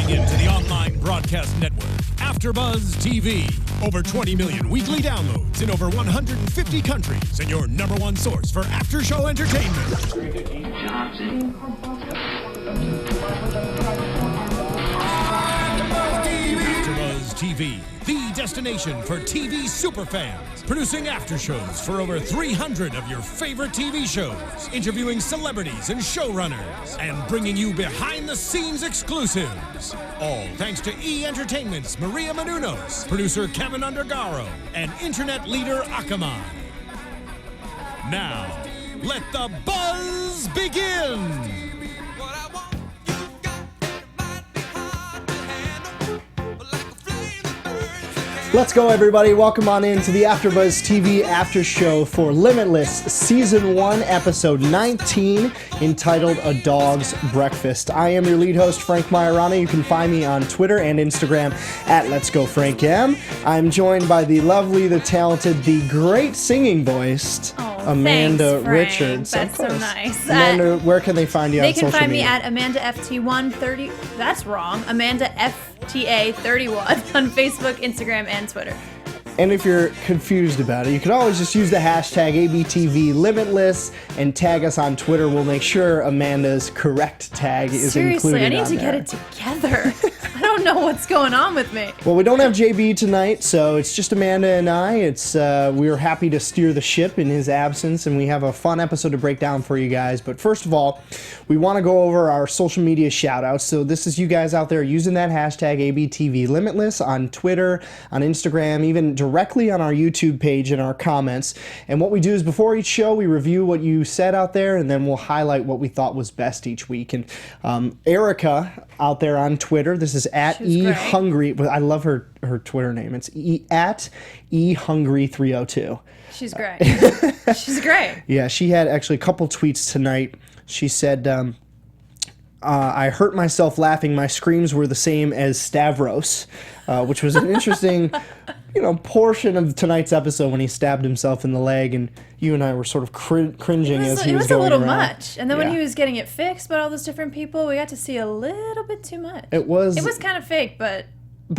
Tuning into the online broadcast network, AFTERBUZZ TV. Over 20 million weekly downloads in over 150 countries, and your number one source for after-show entertainment. AFTERBUZZ TV, the destination for TV superfans. Producing after shows for over 300 of your favorite TV shows, interviewing celebrities and showrunners, and bringing you behind-the-scenes exclusives. All thanks to E! Entertainment's Maria Menounos, producer Kevin Undergaro, and internet leader Akamai. Now, let the buzz begin! Let's go, everybody. Welcome on in to the AFTERBUZZ TV after show for Limitless Season 1, Episode 19, entitled A Dog's Breakfast. I am your lead host, Frank Maiorana. You can find me on Twitter and Instagram at Let's Go Frank M. I'm joined by the lovely, the talented, the great singing voiced Amanda Richards. That's so nice. Amanda, where can they find you on social media? They can find me at AmandaFT130. That's wrong. AmandaFTA31 on Facebook, Instagram, and Twitter. And if you're confused about it, you can always just use the hashtag ABTV Limitless and tag us on Twitter. We'll make sure Amanda's correct tag is included. Seriously, I need to there. get it together. I don't know what's going on with me. Well, we don't have JB tonight, so it's just Amanda and I. We were happy to steer the ship in his absence, and we have a fun episode to break down for you guys. But first of all, we want to go over our social media shout-outs. So this is you guys out there using that hashtag ABTV Limitless on Twitter, on Instagram, even directly on our YouTube page in our comments. And what we do is before each show, we review what you said out there, and then we'll highlight what we thought was best each week. And Erica out there on Twitter, this is at eHungry. I love her Twitter name. It's at eHungry302. She's great. She's great. Yeah, she had actually a couple tweets tonight. She said, I hurt myself laughing. My screams were the same as Stavros, which was an interesting portion of tonight's episode when he stabbed himself in the leg, and you and I were sort of cringing as he was going around. It was a little much. And then when he was getting it fixed by all those different people, we got to see a little bit too much. It was kind of fake, but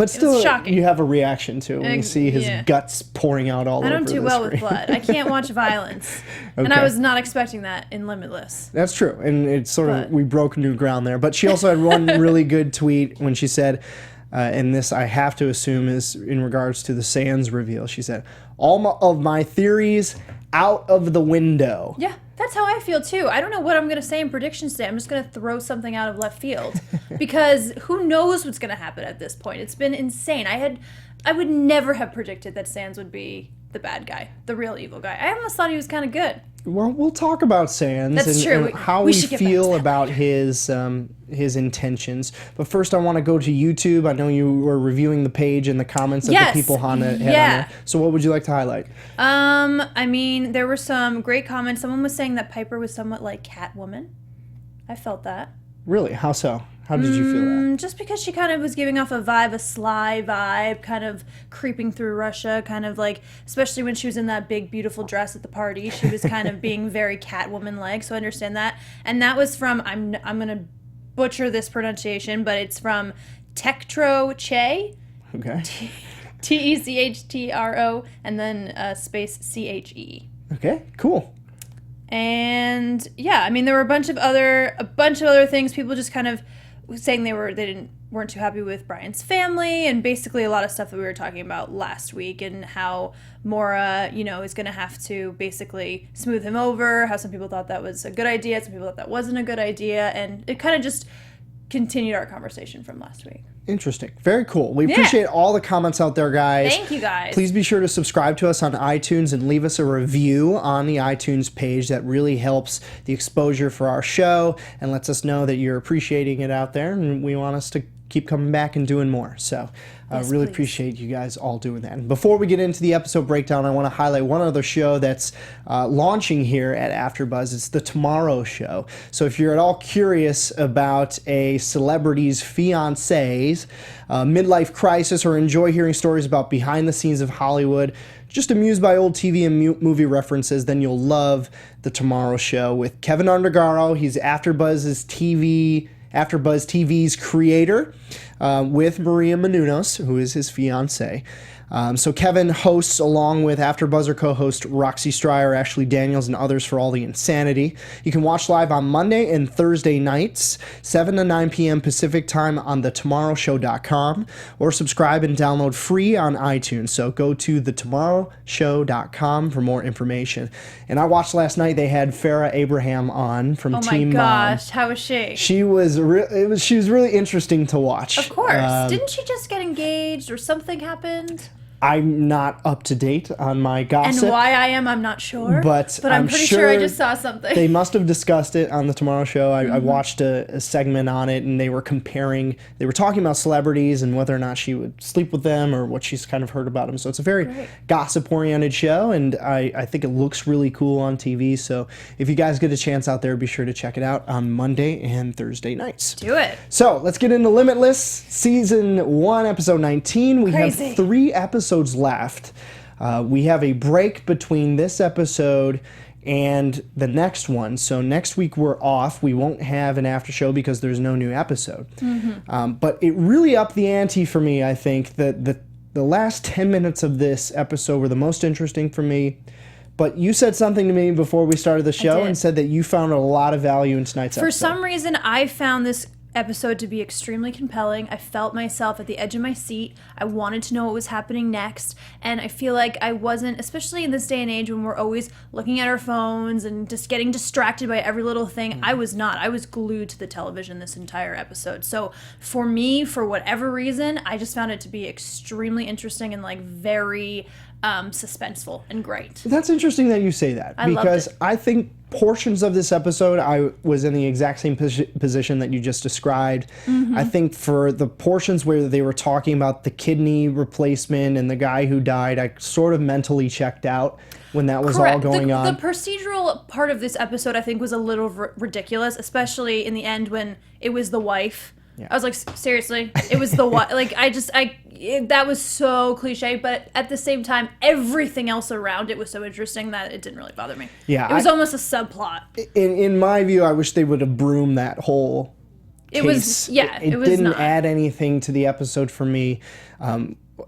still, shocking. You have a reaction to it when you see his guts pouring out all over the screen. I don't do well with blood. I can't watch violence. Okay. And I was not expecting that in Limitless. That's true. And it's sort of, we broke new ground there. But she also had one really good tweet when she said, and this I have to assume is in regards to the Sans reveal. She said, all of my theories out of the window. Yeah. That's how I feel, too. I don't know what I'm going to say in predictions today. I'm just going to throw something out of left field because who knows what's going to happen at this point. It's been insane. I would never have predicted that Sans would be the bad guy, the real evil guy. I almost thought he was kind of good. Well, we'll talk about Sans and how we feel about his intentions. But first, I want to go to YouTube. I know you were reviewing the page and the comments that the people had on there. So what would you like to highlight? I mean, there were some great comments. Someone was saying that Piper was somewhat like Catwoman. I felt that. Really? How so? How did you feel that? Just because she kind of was giving off a sly vibe, kind of creeping through Russia, kind of like, especially when she was in that big, beautiful dress at the party, she was kind of being very Catwoman-like, so I understand that. And that was from, I'm going to butcher this pronunciation, but it's from Techtro Che. Okay. Techtro, and then space CHE. Okay, cool. And yeah, I mean, there were a bunch of other things. People just kind of saying they weren't too happy with Brian's family, and basically a lot of stuff that we were talking about last week, and how Maura, is going to have to basically smooth him over. How some people thought that was a good idea, some people thought that wasn't a good idea, and it kind of just continued our conversation from last week. Interesting. Very cool. We appreciate all the comments out there, guys. Thank you, guys. Please be sure to subscribe to us on iTunes and leave us a review on the iTunes page. That really helps the exposure for our show and lets us know that you're appreciating it out there, and we want us to keep coming back and doing more. So I really appreciate you guys all doing that. And before we get into the episode breakdown, I want to highlight one other show that's launching here at AfterBuzz. It's The Tomorrow Show. So if you're at all curious about a celebrity's fiancé's midlife crisis, or enjoy hearing stories about behind the scenes of Hollywood, just amused by old TV and movie references, then you'll love The Tomorrow Show with Kevin Undergaro. He's AfterBuzz's TV AfterBuzz TV's creator, with Maria Menounos, who is his fiancée. So Kevin hosts along with AfterBuzzer co-host Roxy Stryer, Ashley Daniels, and others for all the insanity. You can watch live on Monday and Thursday nights, 7 to 9 p.m. Pacific time on thetomorrowshow.com, or subscribe and download free on iTunes. So go to thetomorrowshow.com for more information. And I watched last night, they had Farrah Abraham on from Team Mom. Oh my gosh, how was she? She was really interesting to watch. Of course. Didn't she just get engaged or something happened? I'm not up to date on my gossip. And why I'm not sure. But I'm pretty sure I just saw something. They must have discussed it on the Tomorrow Show. I watched a segment on it, and they were talking about celebrities and whether or not she would sleep with them or what she's kind of heard about them. So it's a very gossip-oriented show, and I think it looks really cool on TV. So if you guys get a chance out there, be sure to check it out on Monday and Thursday nights. Do it. So let's get into Limitless, Season 1, Episode 19. We have 3 episodes left. We have a break between this episode and the next one. So next week we're off. We won't have an after show because there's no new episode. But it really upped the ante for me, I think. That the last 10 minutes of this episode were the most interesting for me. But you said something to me before we started the show and said that you found a lot of value in tonight's episode. For some reason, I found this episode to be extremely compelling. I felt myself at the edge of my seat. I wanted to know what was happening next, and I feel like I wasn't, especially in this day and age when we're always looking at our phones and just getting distracted by every little thing. I was not. I was glued to the television this entire episode. So for me, for whatever reason, I just found it to be extremely interesting and like very suspenseful and great. That's interesting that you say that, because I think portions of this episode, I was in the exact same position that you just described. I think for the portions where they were talking about the kidney replacement and the guy who died, I sort of mentally checked out when that was all going on. The procedural part of this episode, I think, was a little ridiculous, especially in the end when it was the wife. I was like, seriously? It was the wife? Like, that was so cliche, but at the same time, everything else around it was so interesting that it didn't really bother me. Yeah. It was almost a subplot. In my view, I wish they would have broomed that whole case. It didn't add anything to the episode for me.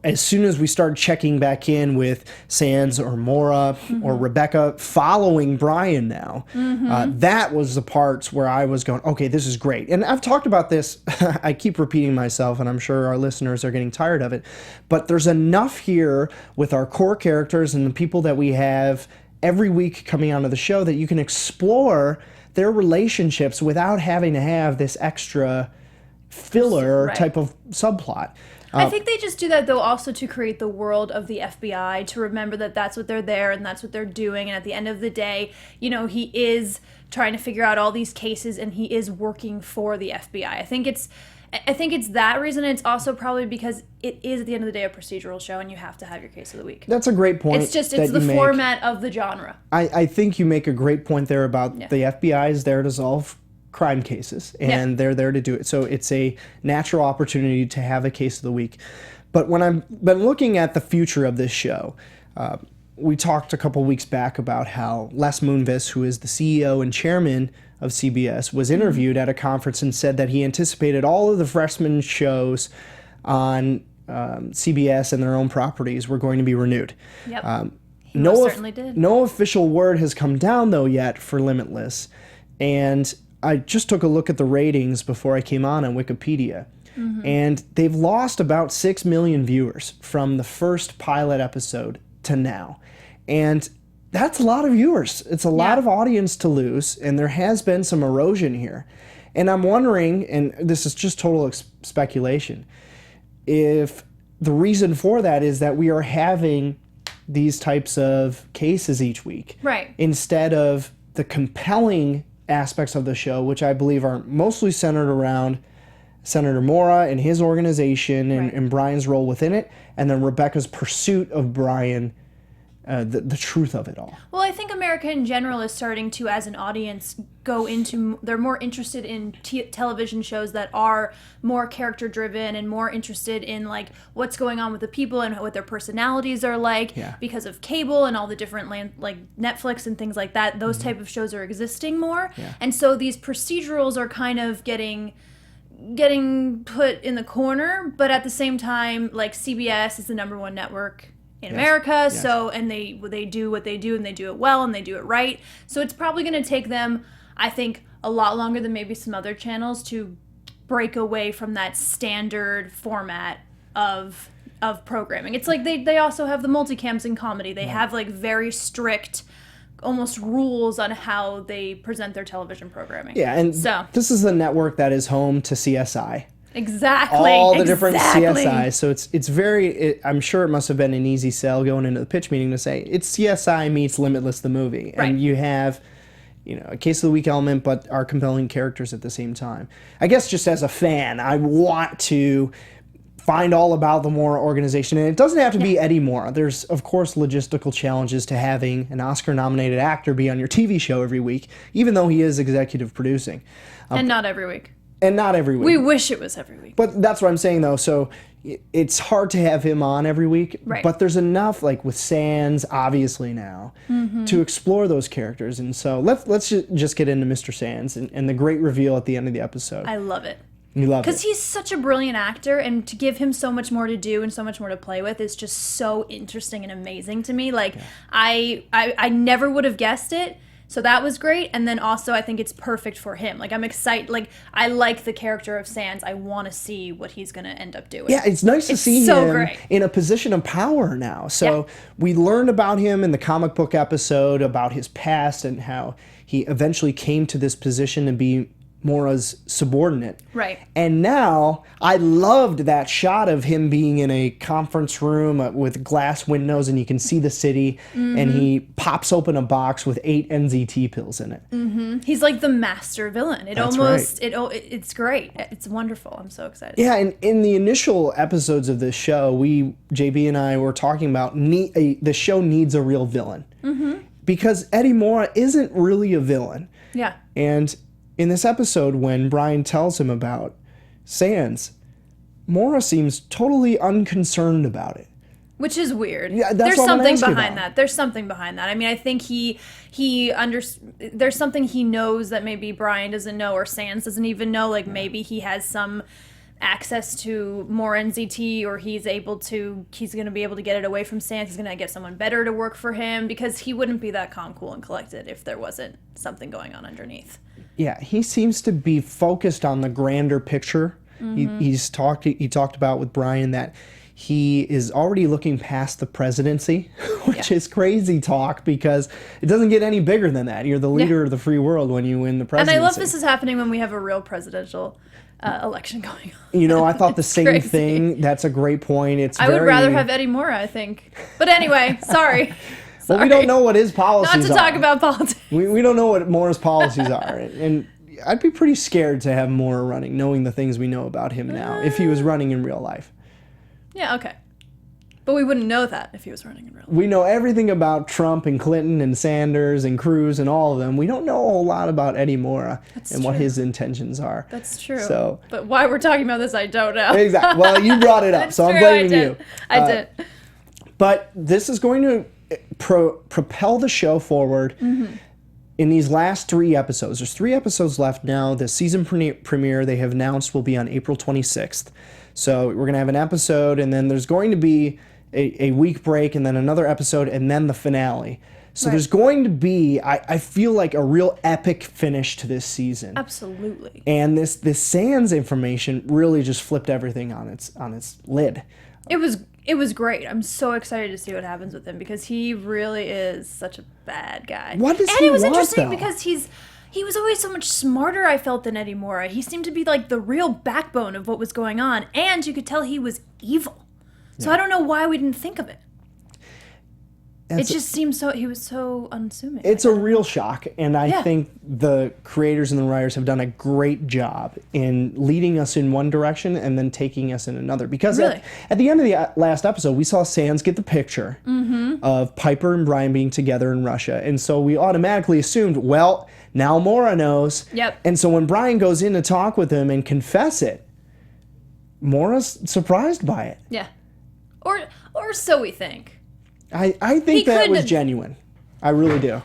As soon as we start checking back in with Sands or Maura or Rebecca following Brian now, that was the parts where I was going, okay, this is great. And I've talked about this. I keep repeating myself, and I'm sure our listeners are getting tired of it. But there's enough here with our core characters and the people that we have every week coming onto the show that you can explore their relationships without having to have this extra filler type of subplot. I think they just do that, though, also to create the world of the FBI, to remember that that's what they're there and that's what they're doing. And at the end of the day, you know, he is trying to figure out all these cases and he is working for the FBI. I think it's that reason. And it's also probably because it is, at the end of the day, a procedural show and you have to have your case of the week. That's a great point. It's the format of the genre. I think you make a great point there about the FBI is there to solve crime cases, and they're there to do it. So it's a natural opportunity to have a case of the week. But when I've been looking at the future of this show, we talked a couple weeks back about how Les Moonves, who is the CEO and chairman of CBS, was interviewed at a conference and said that he anticipated all of the freshman shows on CBS and their own properties were going to be renewed. He certainly did. No official word has come down, though, yet for Limitless. And I just took a look at the ratings before I came on Wikipedia, and they've lost about 6 million viewers from the first pilot episode to now. And that's a lot of viewers. It's a lot of audience to lose, and there has been some erosion here. And I'm wondering, and this is just total speculation, if the reason for that is that we are having these types of cases each week. Instead of the compelling aspects of the show, which I believe are mostly centered around Senator Maura and his organization and Brian's role within it, and then Rebecca's pursuit of Brian, the truth of it all. Well, I think America in general is starting to, as an audience, they're more interested in television shows that are more character driven and more interested in like what's going on with the people and what their personalities are like because of cable and all the different like Netflix and things like that. Those type of shows are existing more. And so these procedurals are kind of getting getting put in the corner, but at the same time, like CBS is the #1 network in America, so and they do what they do and they do it well and they do it right. So it's probably going to take them, I think, a lot longer than maybe some other channels to break away from that standard format of programming. It's like they also have the multicams in comedy. They have like very strict almost rules on how they present their television programming. Yeah, and so this is the network that is home to CSI. Exactly. All the different CSI. So it's very, I'm sure it must have been an easy sell going into the pitch meeting to say, it's CSI meets Limitless the movie. Right. And you have, a case of the week element, but are compelling characters at the same time. I guess just as a fan, I want to find all about the Mora organization. And it doesn't have to be Eddie Mora. There's, of course, logistical challenges to having an Oscar-nominated actor be on your TV show every week, even though he is executive producing. And not every week. And not every week. We wish it was every week. But that's what I'm saying, though. So it's hard to have him on every week. Right. But there's enough, like with Sands, obviously now, to explore those characters. And so let's just get into Mr. Sands and the great reveal at the end of the episode. I love it. You love it. Because he's such a brilliant actor, and to give him so much more to do and so much more to play with is just so interesting and amazing to me. Like, I never would have guessed it. So that was great, and then also I think it's perfect for him. Like, I'm excited. Like, I like the character of Sands. I want to see what he's going to end up doing. Yeah, it's nice to see so him great. in a position of power now. So we learned about him in the comic book episode, about his past and how he eventually came to this position to be Mora's subordinate. Right. And now, I loved that shot of him being in a conference room with glass windows and you can see the city, and he pops open a box with 8 NZT pills in it. He's like the master villain. It's great. It's wonderful. I'm so excited. Yeah, and in the initial episodes of this show, JB and I were talking about the show needs a real villain. Because Eddie Mora isn't really a villain. Yeah. And in this episode, when Brian tells him about Sands, Mora seems totally unconcerned about it. Which is weird. Yeah, that's There's what I'm something asking behind about. that. There's something behind that. I mean, I think there's something he knows that maybe Brian doesn't know or Sands doesn't even know. Like, maybe he has some access to more NZT, or he's going to be able to get it away from Sands. He's going to get someone better to work for him, because he wouldn't be that calm, cool, and collected if there wasn't something going on underneath. Yeah, he seems to be focused on the grander picture. He talked about with Brian that he is already looking past the presidency, which is crazy talk, because it doesn't get any bigger than that. You're the leader of the free world when you win the presidency. And I love this is happening when we have a real presidential election going on. I thought the same crazy. thing. That's a great point. I would rather have Eddie Mora, I think. But anyway, sorry. Well, we don't know what his policies are. Not to talk about politics. We don't know what Mora's policies are. And I'd be pretty scared to have Mora running, knowing the things we know about him now, if he was running in real life. Yeah, okay. But we wouldn't know that if he was running in real life. We know everything about Trump and Clinton and Sanders and Cruz and all of them. We don't know a whole lot about Eddie Mora what his intentions are. That's true. So, but why we're talking about this, I don't know. Exactly. Well, you brought it up, so I'm blaming you. I did. But this is going to propel the show forward in these last 3 episodes. There's 3 episodes left now. The season premiere they have announced will be on April 26th. So we're going to have an episode, and then there's going to be a week break, and then another episode, and then the finale. So there's going to be, I feel like, a real epic finish to this season. Absolutely. And this Sands information really just flipped everything on its lid. It was great. I'm so excited to see what happens with him, because he really is such a bad guy. What does and he it was want, interesting though? because he was always so much smarter, I felt, than Eddie Mora. He seemed to be like the real backbone of what was going on, and you could tell he was evil. So I don't know why we didn't think of it. It just seemed he was so unassuming. It's a real shock, and I think the creators and the writers have done a great job in leading us in one direction and then taking us in another. Because at the end of the last episode, we saw Sands get the picture of Piper and Brian being together in Russia, and so we automatically assumed, well, now Mora knows. Yep. And so when Brian goes in to talk with him and confess it, Mora's surprised by it. Yeah. Or so we think. I think that was genuine. I really do.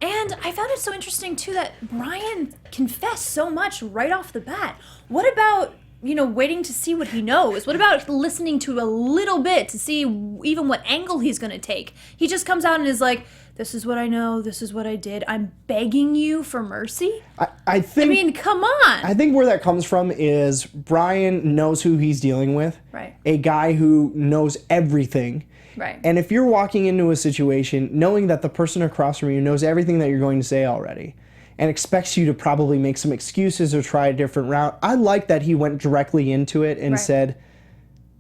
And I found it so interesting, too, that Brian confessed so much right off the bat. What about, waiting to see what he knows? What about listening to a little bit to see even what angle he's going to take? He just comes out and is like, this is what I know, this is what I did. I'm begging you for mercy? I think... come on! I think where that comes from is Brian knows who he's dealing with. Right. A guy who knows everything. Right. And if you're walking into a situation knowing that the person across from you knows everything that you're going to say already and expects you to probably make some excuses or try a different route, I like that he went directly into it and said,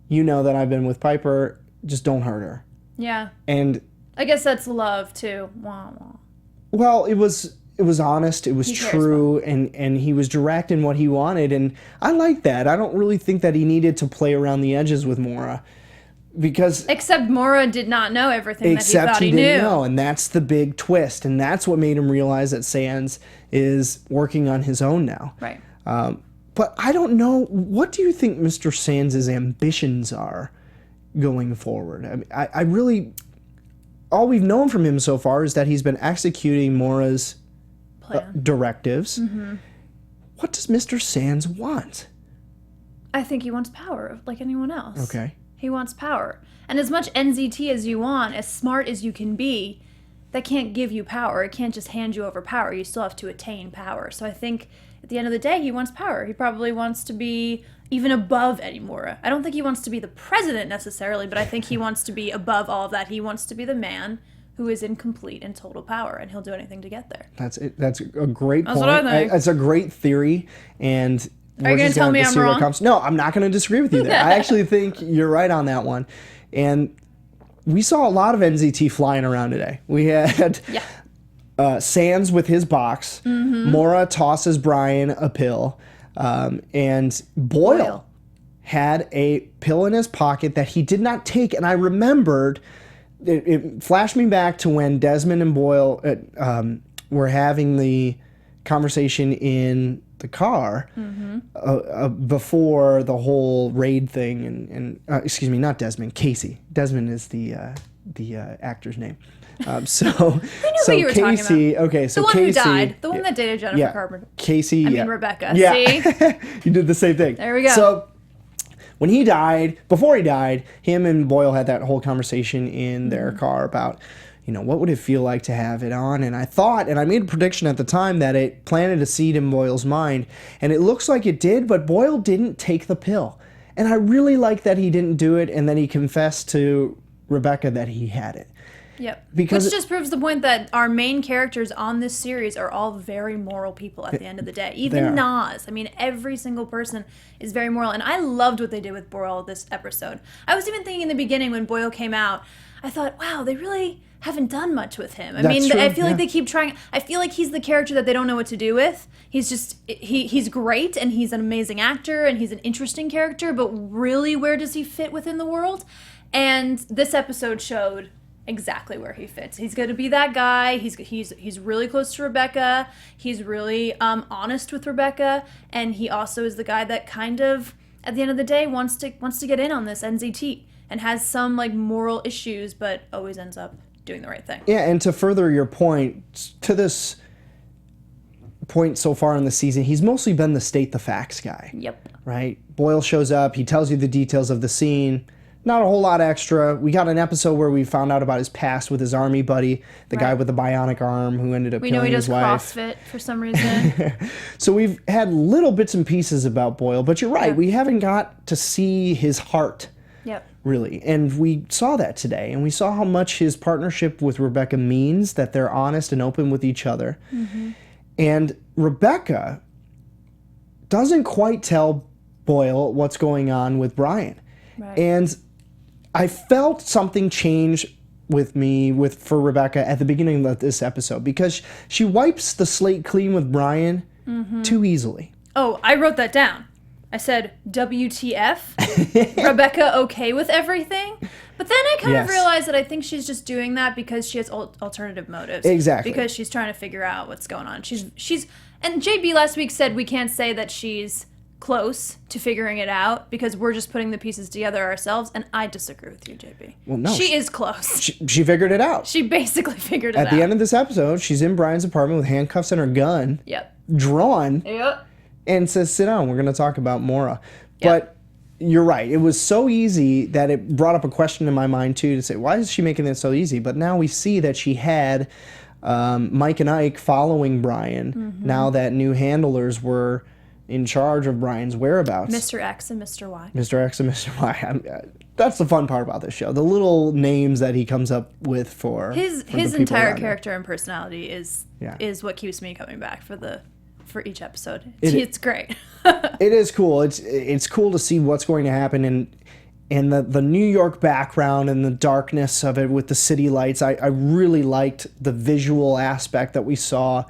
you know that I've been with Piper, just don't hurt her. Yeah. And I guess that's love, too. Wah, wah. Well, it was honest, it was true, and he was direct in what he wanted, and I like that. I don't really think that he needed to play around the edges with Maura. Because except Maura did not know everything that he thought he knew. Didn't know, and that's the big twist, and that's what made him realize that Sands is working on his own now. Right. But I don't know, what do you think Mr. Sands' ambitions are going forward? I mean, I really, all we've known from him so far is that he's been executing Maura's directives. Mm-hmm. What does Mr. Sands want? I think he wants power, like anyone else. Okay. He wants power. And as much NZT as you want, as smart as you can be, that can't give you power. It can't just hand you over power. You still have to attain power. So I think at the end of the day, he wants power. He probably wants to be even above Eddie Maura. I don't think he wants to be the president necessarily, but I think he wants to be above all of that. He wants to be the man who is in complete and total power, and he'll do anything to get there. That's it. That's a great point. That's what I think. It's a great theory, and are you going to tell me I'm wrong? No, I'm not going to disagree with you there. I actually think you're right on that one. And we saw a lot of NZT flying around today. We had Sands with his box. Mm-hmm. Maura tosses Brian a pill. And Boyle had a pill in his pocket that he did not take. And I remembered, it flashed me back to when Desmond and Boyle were having the conversation in the car before the whole raid thing, and excuse me, not Desmond, Casey. Desmond is the actor's name. So who you were Casey, talking about. Okay, so the one Casey, who died, the one that dated Jennifer Carpenter. Casey, Rebecca. Yeah, see, you did the same thing. There we go. So when he died, before he died, him and Boyle had that whole conversation in their car about, what would it feel like to have it on? And I thought, and I made a prediction at the time that it planted a seed in Boyle's mind, and it looks like it did, but Boyle didn't take the pill. And I really like that he didn't do it, and then he confessed to Rebecca that he had it. Yep. Which just proves the point that our main characters on this series are all very moral people at the end of the day. Even Nas. I mean, every single person is very moral. And I loved what they did with Boyle this episode. I was even thinking in the beginning when Boyle came out, I thought, wow, they really haven't done much with him. I mean, I feel like they keep trying. I feel like he's the character that they don't know what to do with. He's just, he's great, and he's an amazing actor, and he's an interesting character, but really, where does he fit within the world? And this episode showed exactly where he fits. He's going to be that guy. He's really close to Rebecca. He's really honest with Rebecca, and he also is the guy that kind of, at the end of the day, wants to get in on this NZT and has some like moral issues, but always ends up doing the right thing. Yeah, and to further your point, to this point so far in the season, he's mostly been the state the facts guy. Yep. Right? Boyle shows up, he tells you the details of the scene. Not a whole lot extra. We got an episode where we found out about his past with his army buddy, the guy with the bionic arm who ended up killing his wife. We know he does CrossFit for some reason. So we've had little bits and pieces about Boyle, but you're right, we haven't got to see his heart. Yep. Really. And we saw that today. And we saw how much his partnership with Rebecca means, that they're honest and open with each other. Mm-hmm. And Rebecca doesn't quite tell Boyle what's going on with Brian. Right. And I felt something change for Rebecca at the beginning of this episode, because she wipes the slate clean with Brian too easily. Oh, I wrote that down. I said, WTF? Rebecca okay with everything? But then I kind of realized that I think she's just doing that because she has alternative motives. Exactly. Because she's trying to figure out what's going on. She's and JB last week said we can't say that she's close to figuring it out because we're just putting the pieces together ourselves, and I disagree with you, JB. Well, no. She is close. She figured it out. She basically figured it out. At the end of this episode, she's in Brian's apartment with handcuffs and her gun. Yep. Drawn. Yep. And says, sit down, we're going to talk about Maura. But you're right. It was so easy that it brought up a question in my mind, too, to say, why is she making this so easy? But now we see that she had Mike and Ike following Brian now that new handlers were in charge of Brian's whereabouts. Mr. X and Mr. Y. Mr. X and Mr. Y. That's the fun part about this show. The little names that he comes up with for his entire character and personality is what keeps me coming back for each episode. It's great. It is cool. It's cool to see what's going to happen and the New York background and the darkness of it with the city lights. I really liked the visual aspect that we saw,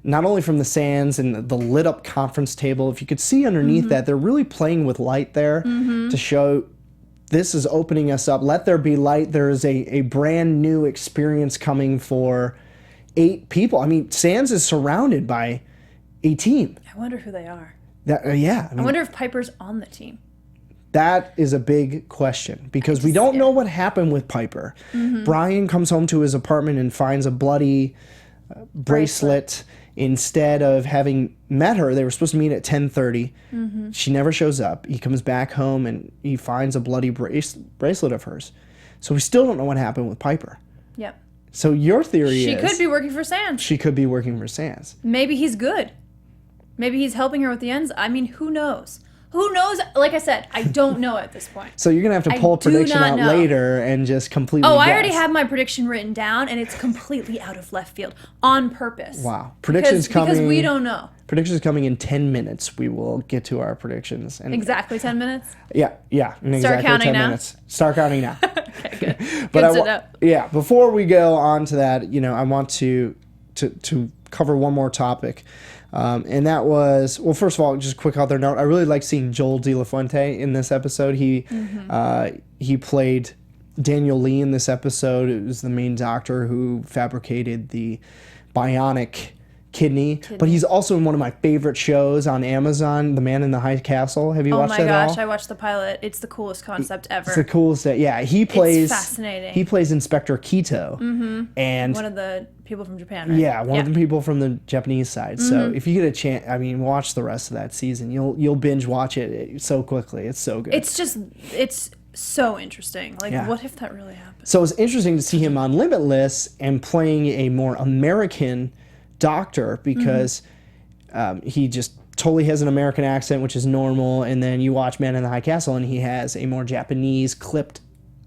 not only from the sands and the lit up conference table. If you could see underneath that, they're really playing with light there to show this is opening us up. Let there be light. There is a brand new experience coming for 8 people. I mean, Sands is surrounded by a team. I wonder who they are. I wonder if Piper's on the team. That is a big question because we don't know what happened with Piper. Brian comes home to his apartment and finds a bloody bracelet. Instead of having met her, they were supposed to meet at 10:30. She never shows up. He comes back home and he finds a bloody bracelet of hers. So we still don't know what happened with Piper. Yep. So your theory is... She could be working for Sands. She could be working for Sands. Maybe he's good. Maybe he's helping her with the ends. I mean, who knows? Who knows? Like I said, I don't know at this point. So you're going to have to pull a prediction out later and just completely guess. I already have my prediction written down, and it's completely out of left field on purpose. Wow. Predictions coming... Because we don't know. Predictions coming in 10 minutes. We will get to our predictions. And exactly 10 minutes? Yeah. In exactly counting 10 now? minutes. Start counting now. Okay, good. But good to know. Yeah, before we go on to that, I want to cover one more topic. And that was, well, first of all, just a quick other note. I really like seeing Joel De La Fuente in this episode. He played Daniel Lee in this episode. It was the main doctor who fabricated the bionic kidney. But he's also in one of my favorite shows on Amazon, The Man in the High Castle. Have you watched that at all? Oh my gosh, I watched the pilot. It's the coolest concept ever. It's the coolest. Yeah, he plays... It's fascinating. He plays Inspector Quito. And one of the people from Japan, right? Yeah, one of the people from the Japanese side. So if you get a chance, I mean, watch the rest of that season. You'll binge watch it so quickly. It's so good. It's so interesting. Like, what if that really happened? So it's interesting to see him on Limitless and playing a more American doctor because he just totally has an American accent, which is normal. And then you watch Man in the High Castle, and he has a more Japanese clipped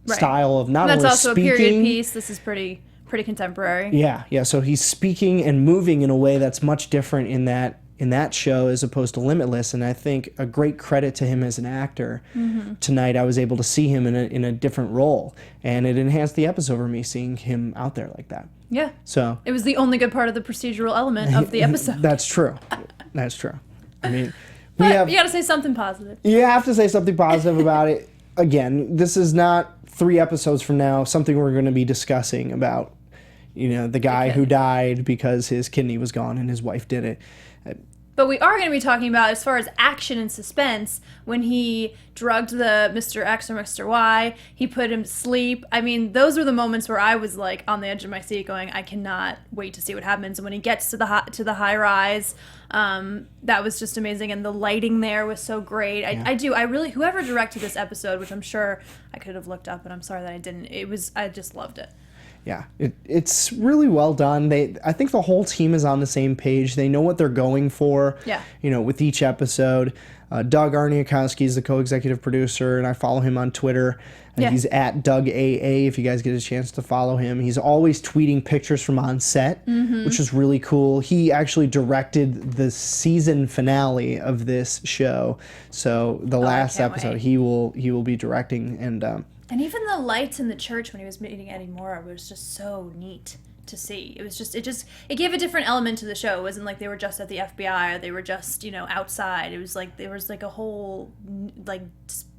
style of not only speaking. That's also a period piece. This is pretty contemporary. Yeah. So he's speaking and moving in a way that's much different in that show as opposed to Limitless. And I think a great credit to him as an actor. Tonight I was able to see him in a different role, and it enhanced the episode for me seeing him out there like that. Yeah. So it was the only good part of the procedural element of the episode. That's true. I mean, you got to say something positive. You have to say something positive about it. Again, this is not 3 episodes from now something we're going to be discussing about, the guy who died because his kidney was gone and his wife did it. But we are going to be talking about, as far as action and suspense, when he drugged the Mr. X or Mr. Y, he put him to sleep. I mean, those were the moments where I was like on the edge of my seat going, I cannot wait to see what happens. And when he gets to the high rise, that was just amazing. And the lighting there was so great. I really, whoever directed this episode, which I'm sure I could have looked up, and I'm sorry that I didn't, I just loved it. Yeah, it's really well done. I think the whole team is on the same page. They know what they're going for. Yeah. With each episode. Doug Arniakowski is the co-executive producer, and I follow him on Twitter. He's at Doug AA. If you guys get a chance to follow him, he's always tweeting pictures from on set, which is really cool. He actually directed the season finale of this show, so the last episode he will be directing And even the lights in the church when he was meeting Eddie Mora was just so neat to see. It was just, it gave a different element to the show. It wasn't like they were just at the FBI or they were just, outside. It was like, there was like a whole, like,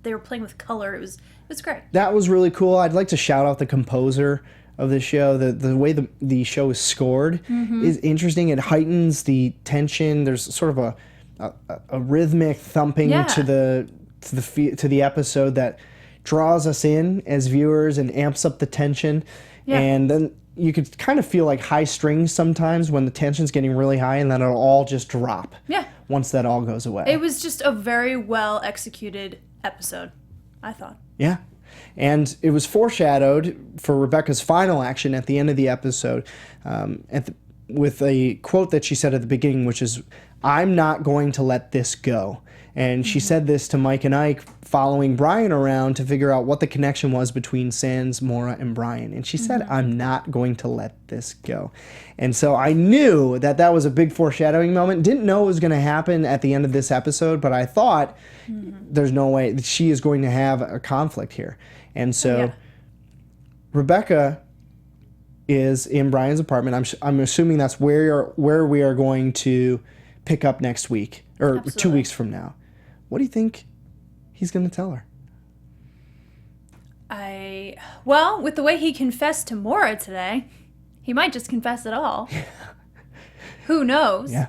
they were playing with color. It was great. That was really cool. I'd like to shout out the composer of the show. The way the show is scored is interesting. It heightens the tension. There's sort of a rhythmic thumping to the episode that draws us in as viewers and amps up the tension. Yeah. And then you could kind of feel like high strings sometimes when the tension's getting really high, and then it'll all just drop. Yeah. Once that all goes away. It was just a very well executed episode, I thought. Yeah. And it was foreshadowed for Rebecca's final action at the end of the episode with a quote that she said at the beginning, which is, "I'm not going to let this go." And she said this to Mike and Ike following Brian around to figure out what the connection was between Sans, Maura, and Brian. And she said, "I'm not going to let this go." And so I knew that that was a big foreshadowing moment. Didn't know it was going to happen at the end of this episode, but I thought there's no way that she is going to have a conflict here. And so Rebecca is in Brian's apartment. I'm assuming that's where we are going to pick up next week, or 2 weeks from now. What do you think he's going to tell her? Well, with the way he confessed to Maura today, he might just confess it all. Who knows? Yeah.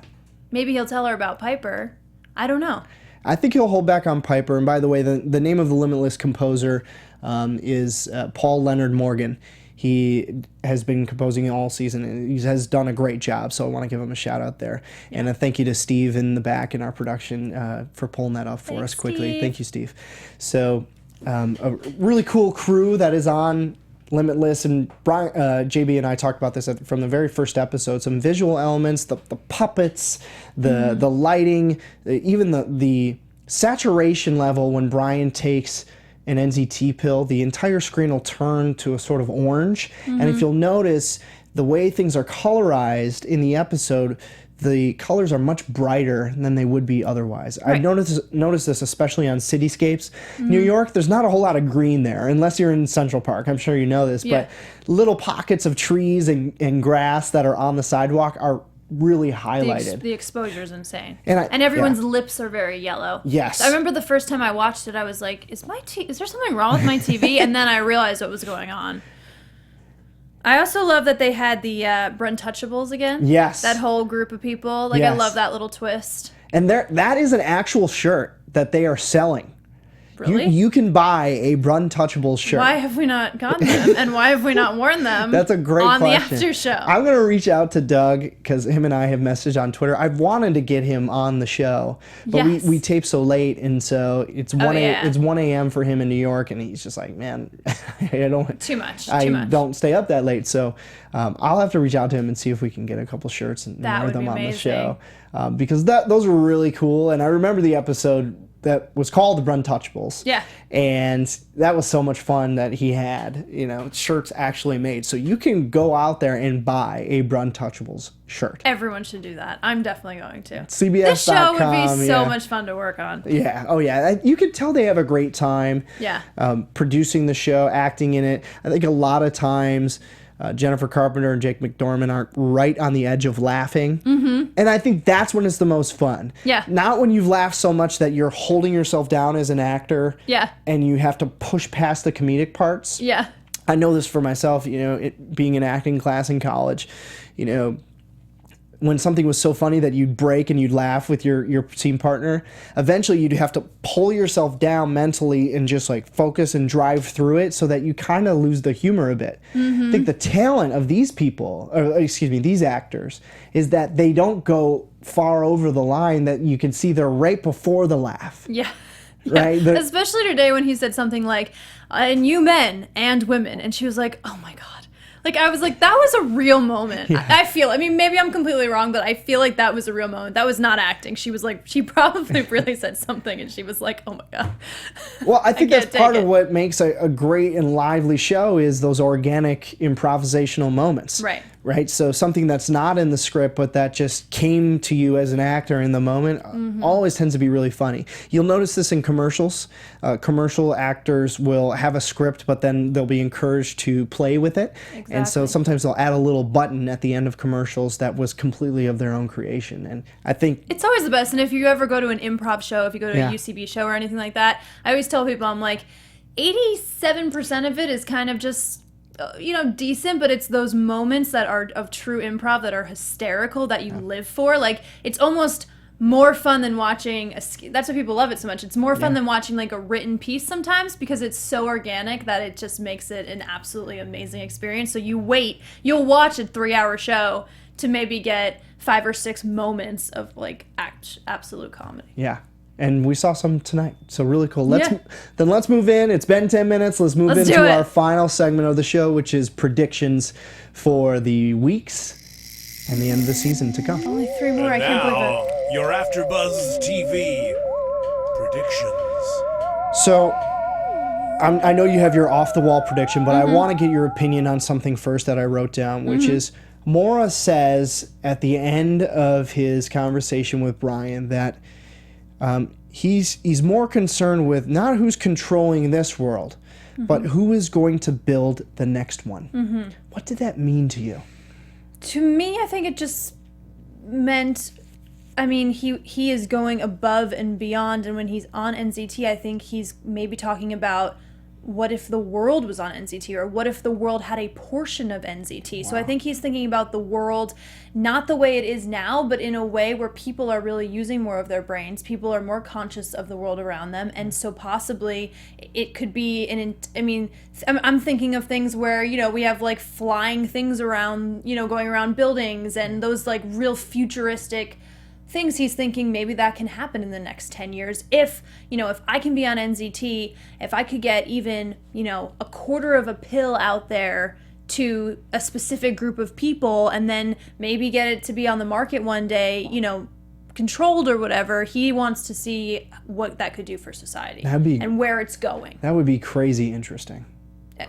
Maybe he'll tell her about Piper. I don't know. I think he'll hold back on Piper. And by the way, the name of the Limitless composer is Paul Leonard Morgan. He has been composing all season, and he has done a great job, so I want to give him a shout-out there. Yeah. And a thank you to Steve in the back in our production for pulling that off for us quickly. Steve. Thank you, Steve. So a really cool crew that is on Limitless, and Brian, JB and I talked about this from the very first episode. Some visual elements, the puppets, the lighting, even the saturation level when Brian takes an NZT pill, the entire screen will turn to a sort of orange. And if you'll notice, the way things are colorized in the episode, the colors are much brighter than they would be otherwise. Right. I've noticed this especially on cityscapes. New York, there's not a whole lot of green there, unless you're in Central Park. I'm sure you know this, but little pockets of trees and grass that are on the sidewalk are really highlighted. The exposure is insane. And everyone's lips are very yellow. Yes. So I remember the first time I watched it, I was like, is there something wrong with my TV? And then I realized what was going on. I also love that they had the Bruntouchables again. Yes. That whole group of people. Like, I love that little twist. And that is an actual shirt that they are selling. Really? You can buy a Bruntouchables shirt. Why have we not gotten them? And why have we not worn them? That's a great question. On the after show. I'm going to reach out to Doug, because him and I have messaged on Twitter. I've wanted to get him on the show, but we tape so late, and so it's 1 a.m. for him in New York, and he's just like, man, I don't... Too much. Don't stay up that late, so I'll have to reach out to him and see if we can get a couple shirts and wear them on the show. Because those were really cool, and I remember the episode that was called the Bruntouchables. Yeah. And that was so much fun that he had, shirts actually made. So you can go out there and buy a Bruntouchables shirt. Everyone should do that. I'm definitely going to. CBS.com. This show would be so much fun to work on. Yeah. Oh, yeah. You can tell they have a great time producing the show, acting in it. I think a lot of times Jennifer Carpenter and Jake McDorman aren't right on the edge of laughing. And I think that's when it's the most fun. Yeah. Not when you've laughed so much that you're holding yourself down as an actor. Yeah. And you have to push past the comedic parts. Yeah. I know this for myself, being in acting class in college, when something was so funny that you'd break and you'd laugh with your scene partner, eventually you'd have to pull yourself down mentally and just like focus and drive through it so that you kind of lose the humor a bit. I think the talent of these these actors, is that they don't go far over the line, that you can see they're right before the laugh. Yeah. Right? Especially today when he said something like, and you men and women. And she was like, oh my God. Like, I was like, that was a real moment. Yeah. Maybe I'm completely wrong, but I feel like that was a real moment. That was not acting. She was like, she probably really said something, and she was like, oh my God. Well, I think that's part of what makes a great and lively show, is those organic improvisational moments. Right. Right? So something that's not in the script, but that just came to you as an actor in the moment, always tends to be really funny. You'll notice this in commercials. Commercial actors will have a script, but then they'll be encouraged to play with it. Exactly. And so sometimes they'll add a little button at the end of commercials that was completely of their own creation. And I think it's always the best. And if you ever go to an improv show, if you go to a UCB show or anything like that, I always tell people, I'm like, 87% of it is kind of just, decent, but it's those moments that are of true improv that are hysterical that you live for. Like, it's almost more fun than watching that's why people love it so much. It's more fun than watching like a written piece sometimes, because it's so organic that it just makes it an absolutely amazing experience. So you'll watch a 3-hour show to maybe get 5 or 6 moments of like absolute comedy. Yeah. And we saw some tonight. So really cool. Let's move in. It's been 10 minutes. Let's move into our final segment of the show, which is predictions for the weeks and the end of the season to come. Only 3 more. I can't believe it. Your AFTERBUZZ TV predictions. So, I know you have your off-the-wall prediction, but I want to get your opinion on something first that I wrote down, which is Maura says at the end of his conversation with Brian that he's more concerned with not who's controlling this world, but who is going to build the next one. What did that mean to you? To me, I think it just meant... I mean, he is going above and beyond, and when he's on NZT, I think he's maybe talking about what if the world was on NZT, or what if the world had a portion of NZT. So I think he's thinking about the world not the way it is now, but in a way where people are really using more of their brains. People are more conscious of the world around them, and so possibly it could be I'm thinking of things where, you know, we have like flying things around, you know, going around buildings, and those like real futuristic things. He's thinking maybe that can happen in the next 10 years. If I can be on NZT, if I could get even, you know, a quarter of a pill out there to a specific group of people, and then maybe get it to be on the market one day, you know, controlled or whatever, he wants to see what that could do for society and where it's going. That would be crazy interesting.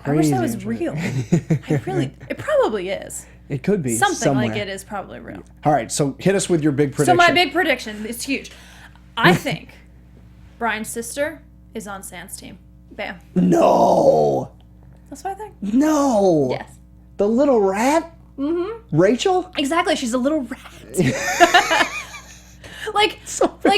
I wish that was real. It probably is. It could be. Something somewhere. like it is probably real. All right, so hit us with your big prediction. So my big prediction is huge. I think Brian's sister is on Sans team. Bam. No. That's what I think. No. Yes. The little rat? Mm-hmm. Rachel? Exactly. She's a little rat. Like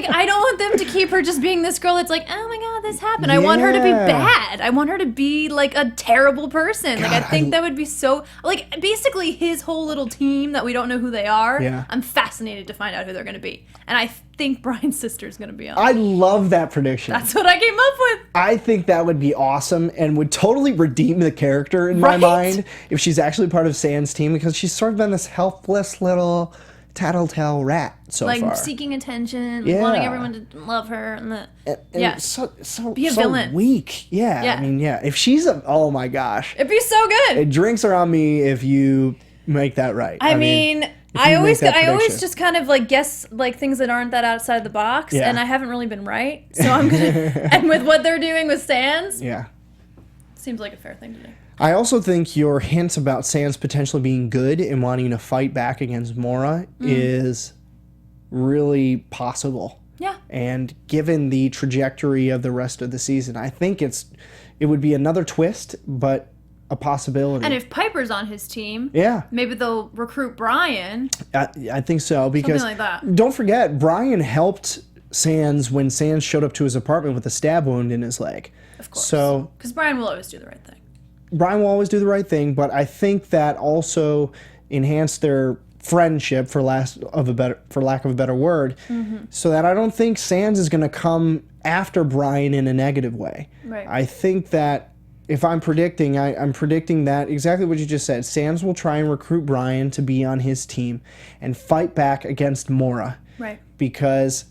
I don't want them to keep her just being this girl that's like, oh my god, this happened. I want her to be bad. I want her to be like a terrible person. God, like I think that would be so, like, basically his whole little team that we don't know who they are. Yeah. I'm fascinated to find out who they're going to be. And I think Brian's sister is going to be on. I love that prediction. That's what I came up with. I think that would be awesome and would totally redeem the character in my mind if she's actually part of Sans team, because she's sort of been this helpless little tattletale rat so far. Like seeking attention, wanting everyone to love her, and so be a villain. Weak. Yeah. I mean, if she's oh my gosh. It'd be so good. It drinks around me if you make that right. I mean I always just kind of like guess like things that aren't that outside of the box, and I haven't really been right. So I'm gonna and with what they're doing with Sans, seems like a fair thing to do. I also think your hints about Sans potentially being good and wanting to fight back against Maura is really possible. Yeah. And given the trajectory of the rest of the season, I think it would be another twist, but a possibility. And if Piper's on his team, maybe they'll recruit Brian. I think so, because something like that. Don't forget, Brian helped Sans when Sans showed up to his apartment with a stab wound in his leg. Of course. So, because Brian will always do the right thing. Brian will always do the right thing, but I think that also enhanced their friendship, for lack of a better word, so that I don't think Sans is going to come after Brian in a negative way. Right. I think that if I'm predicting, I'm predicting that exactly what you just said. Sans will try and recruit Brian to be on his team and fight back against Maura. Right. Because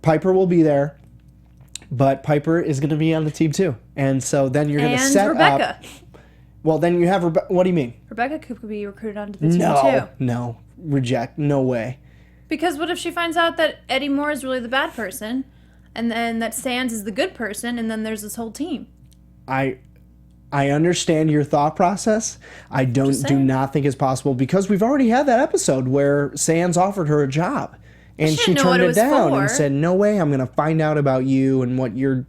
Piper will be there, but Piper is going to be on the team too. And so then you're going to set Rebecca. up... Well, then you have Rebecca. What do you mean? Rebecca could be recruited onto the team too. No. Reject. No way. Because what if she finds out that Eddie Moore is really the bad person, and then that Sans is the good person, and then there's this whole team? I understand your thought process. I do not think it's possible, because we've already had that episode where Sans offered her a job, and she turned it down and said, "No way, I'm going to find out about you and what your,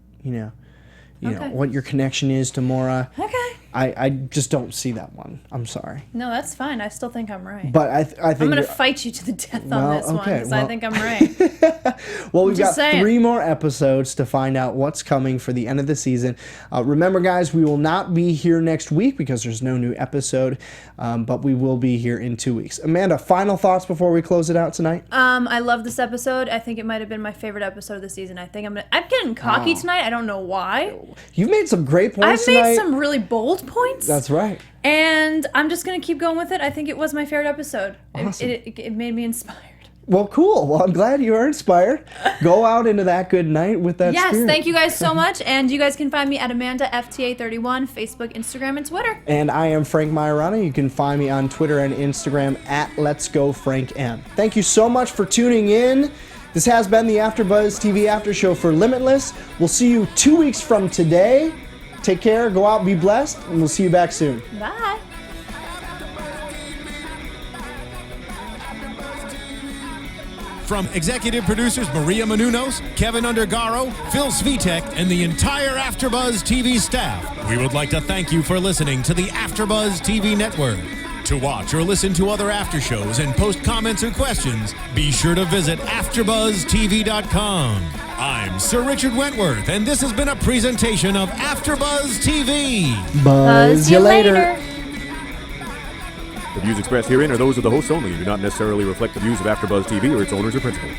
what your connection is to Maura." Okay. I just don't see that one. I'm sorry. No, that's fine. I still think I'm right. But I think I'm going to you're- fight you to the death Well, on this one okay, because well- I think I'm right. Well, we've got just saying. 3 more episodes to find out what's coming for the end of the season. Remember, guys, we will not be here next week because there's no new episode, but we will be here in 2 weeks. Amanda, final thoughts before we close it out tonight? I love this episode. I think it might have been my favorite episode of the season. I think I'm getting cocky tonight. I don't know why. You've made some great points I've tonight. made some really bold points. That's right. And I'm just going to keep going with it. I think it was my favorite episode. Awesome. It made me inspired. Well, cool. Well, I'm glad you are inspired. Go out into that good night with that Yes, spirit. thank you guys so much. And you guys can find me at AmandaFTA31, Facebook, Instagram, and Twitter. And I am Frank Maiorana. You can find me on Twitter and Instagram at Let's Go Frank M. Thank you so much for tuning in. This has been the AfterBuzz TV After Show for Limitless. We'll see you 2 weeks from today. Take care, go out, be blessed, and we'll see you back soon. Bye. From executive producers Maria Menounos, Kevin Undergaro, Phil Svitek, and the entire AfterBuzz TV staff, we would like to thank you for listening to the AfterBuzz TV network. To watch or listen to other after shows and post comments or questions, be sure to visit AfterBuzzTV.com. I'm Sir Richard Wentworth, and this has been a presentation of AfterBuzz TV. Buzz you later. The views expressed herein are those of the hosts only and do not necessarily reflect the views of AfterBuzz TV or its owners or principals.